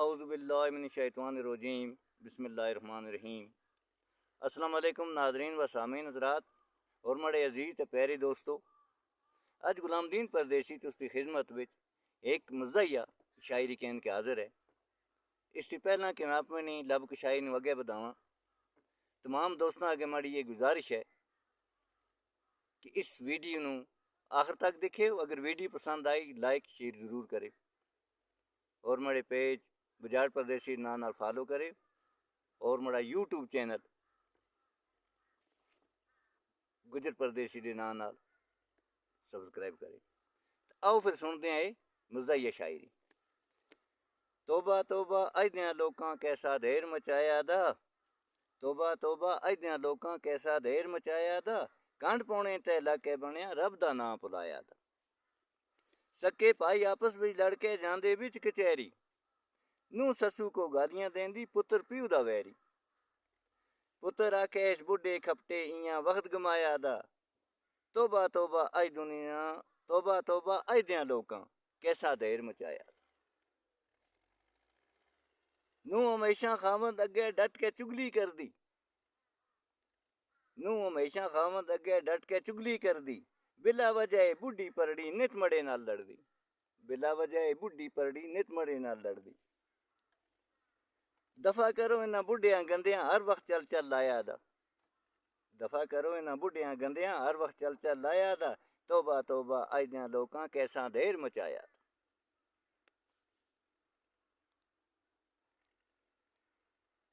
औज़ुबिल्लाहिमिनश्शैतानिर्रजीम बिस्मिल्लाहिर्रहमानिर्रहीम। अस्सलाम वालेकुम नाज़रीन व सामीन हज़रात और मड़े अजीज़ ते प्यारे दोस्तों, अज गुलामदीन परदेसी तुसदी खिदमत विच एक मज़ाहिया शायरी कहन के हाज़िर है। इससे पहला कि मैं अपनी लब कशाई नूं अगे बढ़ावां, तमाम दोस्तों अगे माड़ी ये गुजारिश है कि इस वीडियो नूं आखिर तक देखियो। अगर वीडियो पसंद आई लाइक शेयर ज़रूर करे और मेरे पेज बजाड़ परदेसी नाल फॉलो करे और मेरा यूट्यूब चैनल गुजर परदेसी के नाल सबसक्राइब करे। आओ फिर सुनते हैं मज़ाहिया शायरी। तोबा तोबा अजदियां लोकां कैसा देर मचाया दा, तोबा तोबा अजदियां लोकां कैसा देर मचाया दा, कंड पौने ते लाके बनया रब दा नां भुलाया दा। सके भाई आपस विच लड़के जांदे विच कचहरी, नूं ससू को गालियां देंदी पुत्र प्यू दा वैरी। पुत्र आखे इस बुढ़े खपटे इयां वक्त गमाया दा, तोबा तोबा अज दुनिया, तोबा तोबा अजदियां लोकां कैसा देर मचाया। नूं हमेशा खावंद अगे डट के चुगली करदी, नूं हमेशा खावंद अगे डट के चुगली करदी, बिला वजह बुढ़ी परड़ी नित मड़े नाल लड़दी, बिला वजह बुढ़ी परड़ी नित मड़े नाल लड़दी। दफा करो इन्हां बुढ़ियां गंदियां हर वक्त चल चल लाया दा, दफा करो इन्हां बुढ़ियां गंदियां हर वक्त चल चल लाया दा, तोबा तोबा अजदियां लोकां कैसा देर मचाया।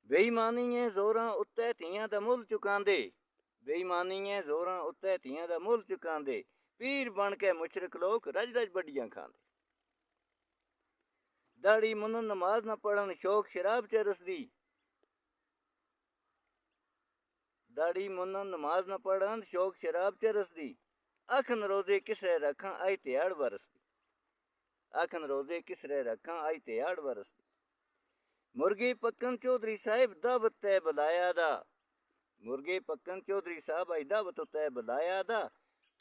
बेईमानी जोरां उत्ते धीआं दा मुल चुकांदे, बेईमानी जोरां उत्ते धीआं दा मुल चुकांदे, पीर बन के मुशरक लोग रज रज बड़ियां खांदे। दाड़ी मुनन नमाज न पढ़न शौक शराब च रसदी, दाड़ी मुनन नमाज न पढ़न शौक शराब च रसदी, आखन रोजे किसरे रखां आई त्याड़ बरसदी, आखन रोजे किसरे रखां आई त्याड़ बरसदी। मुर्गे पक्कन चौधरी साहिब दावत तै बुलाया दा, मुर्गे पक्कन चौधरी साहब आई दावत तै बुलाया दा,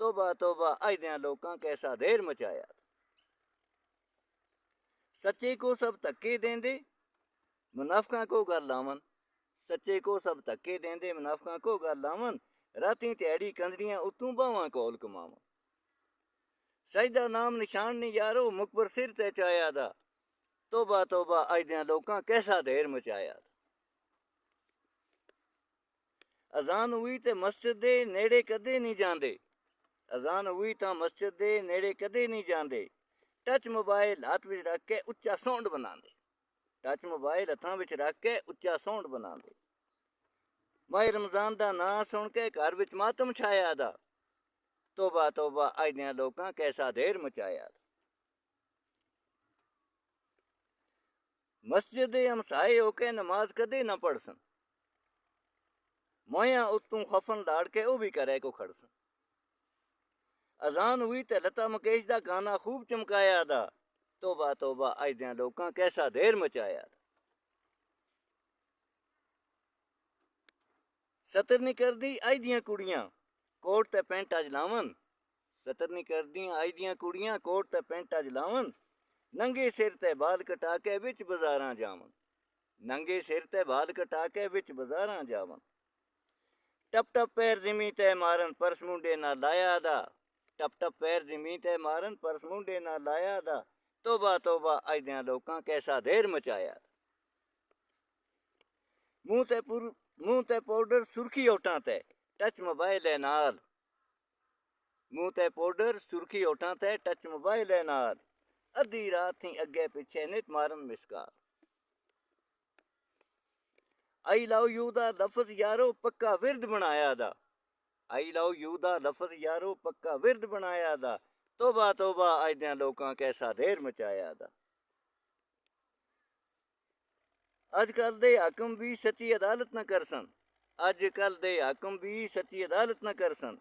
तोबा तोबा अजदियां लोकां कैसा देर मचाया। सच्चे को सब धक्के देंदे मुनाफिकां को घर लावन, सच्चे को सब धक्के देंदे मुनाफिकां को घर लावन, रातीं ध्याड़ी कंजड़ियां उत्तों बावां कोल कमावन। सजदा नाम निशान नी यारो मुकबर सिर ते चाया दा, तोबा तोबा अजदियां लोकां कैसा देर मचाया। अजान हुई ते मस्जिद दे नेड़े कदे नहीं जांदे, अजान हुई तां मस्जिद दे नेड़े कदे नहीं जांदे, टच मोबाइल हथ विच रख के उच्चा साउंड बनांदे, टच मोबाइल हथां विच रख के उच्चा साउंड बनांदे। माह रमजान दा नां सुन के घर विच मातम छाया दा, तोबा तोबा अजदियां लोकां कैसा देर मचाया। मस्जिद दे हमसाए होके नमाज कदे ना पढ़सन, मोया उत्तों खफन लाड़ के ओ भी करे को खड़सन। अजान हुई ते लता मुकेश दा गाना खूब चमकाया दा, तोबा तोबा अजदियां लोकां कैसा देर मचाया। सतर नहीं करदी अज दियां कुड़ियां कोट ते पैंट अज लावन, सतर नहीं करदियां अज दियां कुड़ियां कोट ते पैंट अज लावन, नंगे सिर ते बाल कटा के विच बाजारां जावन, नंगे सिर ते बाल कटा के विच बाजारां जावन। टप टप पैर जिमीं ते मारन परस मुंडे ना लाया दा, टप टप पैर जिमीं ते मारन परस मुंडे ना लाया दा, तोबा तोबा अजदियां लोकां कैसा देर मचाया। मूंह ते पाउडर सुर्खी होठां ते टच मोबाइल है नाल, मूंह ते पाउडर सुर्खी होठां ते टच मोबाइल है नाल, अद्धी रात थी अगे पिछे नित मारन मिसकाल। आई लव यू दा लफज यारो पक्का विरद बनाया दा, आई लव यू दा लफज यारो पक्का विरद बनाया दा, तोबा तोबा अजदियां लोकां कैसा देर मचाया दा। अजकल दे हाकम भी सच्ची अदालत न करसन, अजकल दे हाकम भी सच्ची अदालत न करसन,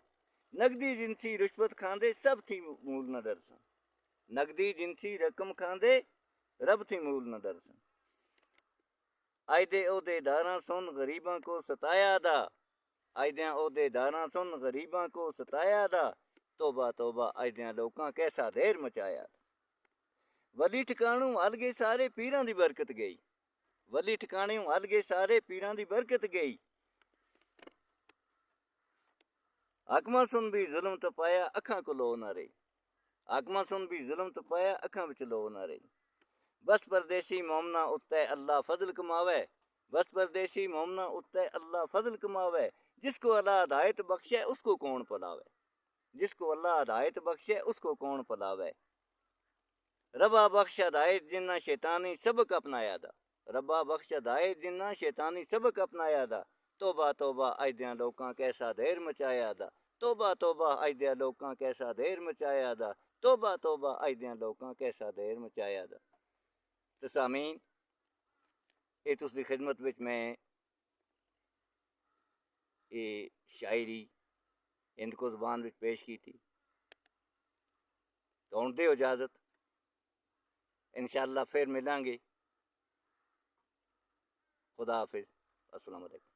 नगदी जिनसी रिश्वत खांदे सब थी मूल न डरसन, नगदी जिनसी रकम खांदे रब थी मूल न डरसन। अज दे ओहदेदारां सुन गरीबां को सताया दा, अजदियां ओहदेदारां सुन गरीबां को सताया दा, तोबा तोबा अजदियां लोकां कैसा देर मचाया। वली ठिकाणों हल गए सारे पीरां दी बरकत गई। वली ठिकाणों हल गए सारे पीरां दी बरकत गई। हाकमा सुन भी जुल्म तपाया अखां को लो ना रही। हाकमा सुन भी जुल्म तपाया अखां विच लो ना रही। बस परदेसी मोमना उत्ते अल्लाह फजल कमावे। बस परदेसी मोमना उत्ते अल्लाह फजल कमावे। जिसको अल्लाह हिदायत बख्शे उसको कौन पलावे। जिसको अल्लाह हिदायत बख्शे उसको कौन पलावे। रब्बा बख्श हिदायत जिन्ना शैतानी सबक अपनाया दा। रब्बा बख्श हिदायत जिन्ना शैतानी सबक अपनाया दा। तोबा तोबा अज दियां लोकां कैसा देर मचाया दा। तोबा तोबा अज दियां लोकां कैसा देर मचाया दा। तोबा तोबा अज दियां लोकां कैसा देर मचाया दा। ते सामीन ये तुसदी खिदमत विच मैं ये शायरी हिंद को ज़बान विच पेश की थी। तो हुण दिओ इजाज़त, इंशाअल्लाह फिर मिलांगे। खुदा हाफिज़। अस्सलाम वालेकुम।